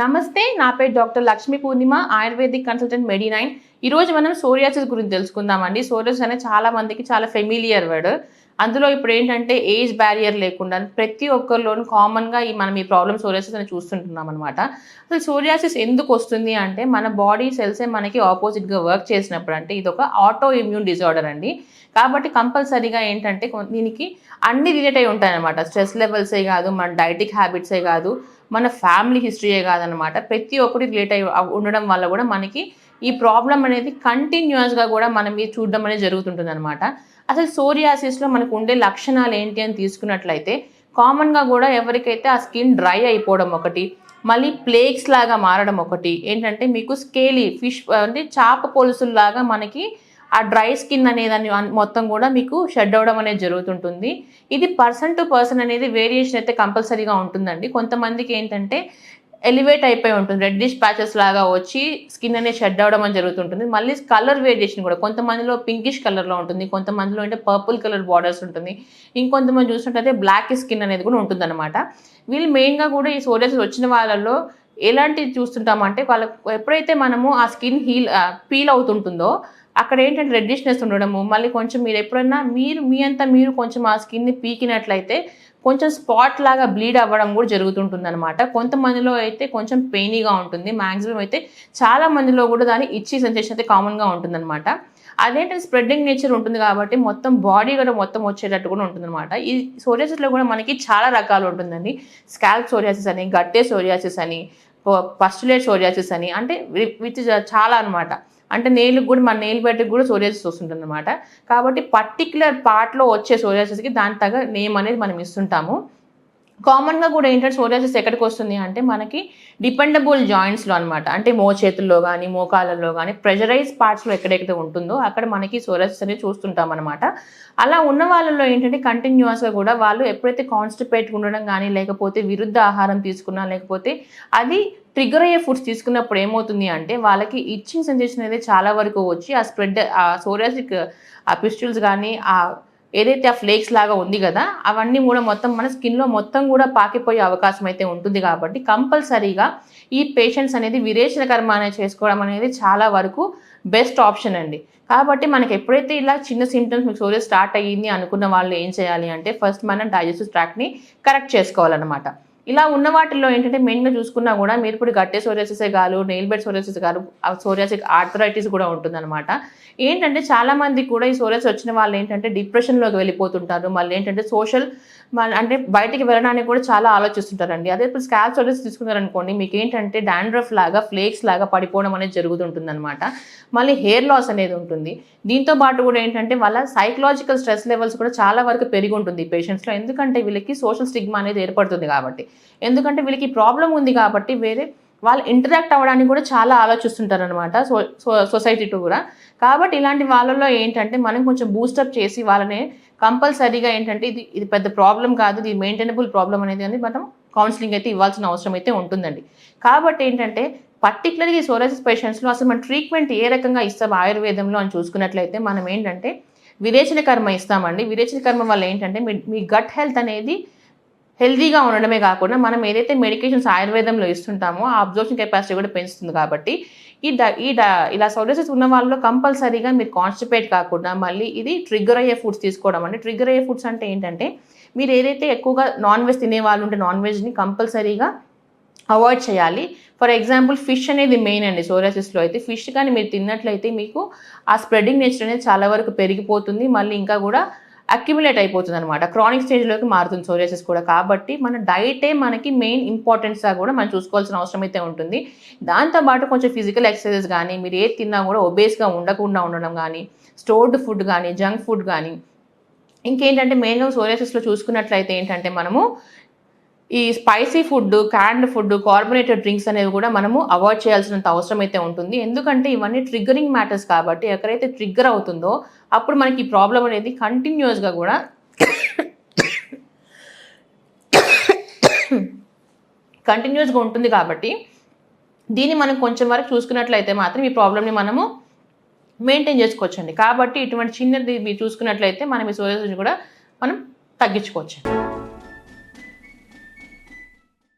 నమస్తే, నా పేరు డాక్టర్ లక్ష్మీ పూర్ణిమ, ఆయుర్వేదిక్ కన్సల్టెంట్ మెడి9. ఈరోజు మనం సోరియాసిస్ గురించి తెలుసుకుందామండి. సోరియాసిస్ అనేది చాలా మందికి చాలా ఫెమిలియర్ వర్డ్. అందులో ఇప్పుడు ఏంటంటే ఏజ్ బ్యారియర్ లేకుండా ప్రతి ఒక్కరిలోనూ కామన్గా మనం ఈ ప్రాబ్లమ్ సోరియాసిస్ అని చూస్తుంటున్నాం అనమాట. అసలు సోరియాసిస్ ఎందుకు వస్తుంది అంటే మన బాడీ సెల్సే మనకి ఆపోజిట్గా వర్క్ చేసినప్పుడు, అంటే ఇది ఒక ఆటో ఇమ్యూన్ డిజార్డర్ అండి. కాబట్టి కంపల్సరీగా ఏంటంటే దీనికి అన్ని రిలేట్ అయి ఉంటాయి అనమాట. స్ట్రెస్ లెవెల్సే కాదు, మన డైటిక్ హ్యాబిట్సే కాదు, మన ఫ్యామిలీ హిస్టరీయే కాదనమాట. ప్రతి ఒక్కటి రిలేట్ అయి ఉండడం వల్ల కూడా మనకి ఈ ప్రాబ్లం అనేది కంటిన్యూస్గా కూడా మనం ఇది చూడడం అనేది జరుగుతుంటుంది అనమాట. అసలు సోరియాసిస్లో మనకు ఉండే లక్షణాలు ఏంటి అని తీసుకున్నట్లయితే కామన్గా కూడా ఎవరికైతే ఆ స్కిన్ డ్రై అయిపోవడం ఒకటి, మళ్ళీ ప్లేక్స్ లాగా మారడం ఒకటి, ఏంటంటే మీకు స్కేలీ ఫిష్ అంటే చేప పొలుసుల్లాగా మనకి ఆ డ్రై స్కిన్ అనేదాన్ని మొత్తం కూడా మీకు షెడ్ అవ్వడం అనేది జరుగుతుంటుంది. ఇది పర్సన్ టు పర్సన్ అనేది వేరియేషన్ అయితే కంపల్సరీగా ఉంటుందండి. కొంతమందికి ఏంటంటే ఎలివేట్ అయిపోయి ఉంటుంది, రెడ్డిష్ ప్యాచెస్ లాగా వచ్చి స్కిన్ అనేది షెడ్ అవ్వడం అని జరుగుతుంటుంది. మళ్ళీ కలర్ వేరియేషన్ కూడా కొంతమందిలో పింకిష్ కలర్లో ఉంటుంది, కొంతమందిలో అంటే పర్పుల్ కలర్ బార్డర్స్ ఉంటుంది, ఇంకొంతమంది చూసినట్లయితే బ్లాక్ స్కిన్ అనేది కూడా ఉంటుందన్నమాట. వీళ్ళు మెయిన్గా కూడా ఈ సోరియాసిస్ వచ్చిన వాళ్ళలో ఎలాంటివి చూస్తుంటామంటే, వాళ్ళకు ఎప్పుడైతే మనము ఆ స్కిన్ పీల్ అవుతుంటుందో అక్కడ ఏంటంటే రెడ్డిష్నెస్ ఉండడము, మళ్ళీ కొంచెం మీరు ఎప్పుడైనా మీరు కొంచెం ఆ స్కిన్ని పీకినట్లయితే కొంచెం స్పాట్ లాగా బ్లీడ్ అవ్వడం కూడా జరుగుతుంటుంది అనమాట. కొంతమందిలో అయితే కొంచెం పెయినీగా ఉంటుంది, మ్యాక్సిమం అయితే చాలా మందిలో కూడా దాని ఇచ్చీ సెన్సేషన్ అయితే కామన్గా ఉంటుందన్నమాట. అదేంటంటే స్ప్రెడ్డింగ్ నేచర్ ఉంటుంది కాబట్టి మొత్తం బాడీ కూడా మొత్తం వచ్చేటట్టు కూడా ఉంటుందన్నమాట. ఈ సోరియాసిస్లో కూడా మనకి చాలా రకాలు ఉంటుందండి. స్కాల్ప్ సోరియాసిస్ అని, గట్టే సోరియాసిస్ అని, పస్టులేట్ సోరియాసిస్ అని, అంటే విచ్ చాలా అనమాట. అంటే నెయిల్కి కూడా మన నెయిల్ బయటకు కూడా సోరియాసిస్ వస్తుంటుంది అనమాట. కాబట్టి పర్టిక్యులర్ పార్ట్లో వచ్చే సోరియాసిస్కి దాని తగ్గ నేమ్ అనేది మనం ఇస్తుంటాము. కామన్గా కూడా ఏంటంటే సోరియాసిస్ ఎక్కడికి వస్తుంది అంటే మనకి డిపెండబుల్ జాయింట్స్లో అనమాట. అంటే మోచేతుల్లో కానీ మోకాళ్ళల్లో కానీ ప్రెషరైజ్ పార్ట్స్లో ఎక్కడెక్కడైతే ఉంటుందో అక్కడ మనకి సోరియాసిస్ అనేది చూస్తుంటాం అనమాట. అలా ఉన్న వాళ్ళలో ఏంటంటే కంటిన్యూస్గా కూడా వాళ్ళు ఎప్పుడైతే కాన్స్టిపేట్ ఉండడం కానీ, లేకపోతే విరుద్ధ ఆహారం తీసుకున్నా, లేకపోతే అది ట్రిగర్ అయ్యే ఫుడ్స్ తీసుకున్నప్పుడు ఏమవుతుంది అంటే వాళ్ళకి ఇచ్చింగ్ సెన్సేషన్ అనేది చాలా వరకు వచ్చి ఆ స్ప్రెడ్ ఆ సోరియాసిక్ ఆ పిస్టుల్స్ కానీ ఏదైతే ఆ ఫ్లేక్స్ లాగా ఉంది కదా అవన్నీ కూడా మొత్తం మన స్కిన్లో మొత్తం కూడా పాకిపోయే అవకాశం అయితే ఉంటుంది. కాబట్టి కంపల్సరీగా ఈ పేషెంట్స్ అనేది విరేచన కర్మ అనేది చేసుకోవడం అనేది చాలా వరకు బెస్ట్ ఆప్షన్ అండి. కాబట్టి మనకి ఎప్పుడైతే ఇలా చిన్న సిమ్టమ్స్ మీకు సోరియాసిస్ స్టార్ట్ అయ్యింది అనుకున్న వాళ్ళు ఏం చేయాలి అంటే ఫస్ట్ మనం డైజెస్టివ్ ట్రాక్ట్ని కరెక్ట్ చేసుకోవాలన్నమాట. ఇలా ఉన్న వాటిల్లో ఏంటంటే మెయిన్గా చూసుకున్నా కూడా మీరు ఇప్పుడు గట్టే సోరియాసిసే కాదు, నెయిల్ బెడ్ సోరియాసిస్ కాదు, సోరియాసిక్ ఆర్థరైటిస్ కూడా ఉంటుందన్నమాట. ఏంటంటే చాలామంది కూడా ఈ సోరియాసిస్ వచ్చిన వాళ్ళు ఏంటంటే డిప్రెషన్లోకి వెళ్ళిపోతుంటారు. మళ్ళీ ఏంటంటే అంటే బయటికి వెళ్ళడానికి కూడా చాలా ఆలోచిస్తుంటారండి. అదే ఇప్పుడు స్కాల్ప్ సోరియాసిస్ తీసుకున్నారనుకోండి, మీకు ఏంటంటే డాండ్రఫ్ లాగా ఫ్లేక్స్ లాగా పడిపోవడం అనేది జరుగుతుంటుంది అనమాట. మళ్ళీ హెయిర్ లాస్ అనేది ఉంటుంది. దీంతో పాటు కూడా ఏంటంటే వాళ్ళ సైకలాజికల్ స్ట్రెస్ లెవెల్స్ కూడా చాలా వరకు పెరిగి ఉంటుంది పేషెంట్స్లో. ఎందుకంటే వీళ్ళకి సోషల్ స్టిగ్మా అనేది ఏర్పడుతుంది కాబట్టి, ఎందుకంటే వీళ్ళకి ప్రాబ్లం ఉంది కాబట్టి వేరే వాళ్ళు ఇంటరాక్ట్ అవ్వడానికి కూడా చాలా ఆలోచిస్తుంటారు అనమాట సొసైటీతో కూడా. కాబట్టి ఇలాంటి వాళ్ళలో ఏంటంటే మనం కొంచెం బూస్టప్ చేసి వాళ్ళని కంపల్సరీగా ఏంటంటే ఇది పెద్ద ప్రాబ్లం కాదు, ఇది మెయింటైనబుల్ ప్రాబ్లం అనేది మనం కౌన్సిలింగ్ అయితే ఇవ్వాల్సిన అవసరం అయితే ఉంటుందండి. కాబట్టి ఏంటంటే పర్టికులర్గా ఈ సోరియాసిస్ పేషెంట్స్లో అసలు మన ట్రీట్మెంట్ ఏ రకంగా ఇస్తాం ఆయుర్వేదంలో అని చూసుకున్నట్లయితే మనం ఏంటంటే విరేచన కర్మ ఇస్తామండి. విరేచన కర్మ వల్ల ఏంటంటే మీ గట్ హెల్త్ అనేది హెల్తీగా ఉండడమే కాకుండా మనం ఏదైతే మెడికేషన్స్ ఆయుర్వేదంలో ఇస్తుంటామో ఆ అబ్జర్ప్షన్ కెపాసిటీ కూడా పెంచుతుంది. కాబట్టి ఇలా సోరియాసిస్ ఉన్న వాళ్ళలో కంపల్సరీగా మీరు కాన్స్టిపేట్ కాకుండా మళ్ళీ ఇది ట్రిగ్గర్ అయ్యే ఫుడ్స్ తీసుకోవడం అండి. ట్రిగ్గర్ అయ్యే ఫుడ్స్ అంటే ఏంటంటే మీరు ఏదైతే ఎక్కువగా నాన్ వెజ్ తినే వాళ్ళు ఉంటే నాన్ వెజ్ని కంపల్సరీగా అవాయిడ్ చేయాలి. ఫర్ ఎగ్జాంపుల్ ఫిష్ అనేది మెయిన్ అండి. సోరియాసిస్లో అయితే ఫిష్ కానీ మీరు తిన్నట్లయితే మీకు ఆ స్ప్రెడ్డింగ్ నేచర్ అనేది చాలా వరకు పెరిగిపోతుంది, మళ్ళీ ఇంకా కూడా అక్యుములేట్ అయిపోతుంది అనమాట. క్రానిక్ స్టేజ్లోకి మారుతుంది సోరియాసిస్ కూడా. కాబట్టి మన డైటే మనకి మెయిన్ ఇంపార్టెన్స్గా కూడా మనం చూసుకోవాల్సిన అవసరం అయితే ఉంటుంది. దాంతోపాటు కొంచెం ఫిజికల్ ఎక్సర్సైజెస్ కానీ, మీరు ఏది తిన్నా కూడా ఒబేస్గా ఉండకుండా ఉండడం కానీ, స్టోర్డ్ ఫుడ్ కానీ, జంక్ ఫుడ్ కానీ, ఇంకేంటంటే మెయిన్గా సోరియాసిస్లో చూసుకున్నట్లయితే ఏంటంటే మనము ఈ spicy food, canned food, carbonated drinks అనేవి కూడా మనము అవాయిడ్ చేయాల్సినంత అవసరం అయితే ఉంటుంది. ఎందుకంటే ఇవన్నీ ట్రిగ్గరింగ్ మ్యాటర్స్ కాబట్టి ఎక్కడైతే ట్రిగ్గర్ అవుతుందో అప్పుడు మనకి ఈ ప్రాబ్లం అనేది కంటిన్యూస్గా కూడా ఉంటుంది. కాబట్టి దీన్ని మనం కొంచెం వరకు చూసుకున్నట్లయితే మాత్రం ఈ ప్రాబ్లమ్ని మనము మెయింటైన్ చేసుకోవచ్చండి. కాబట్టి ఇటువంటి చిన్నది మీరు చూసుకున్నట్లయితే మనం ఈ సోరియాసిస్ కూడా మనం తగ్గించుకోవచ్చు.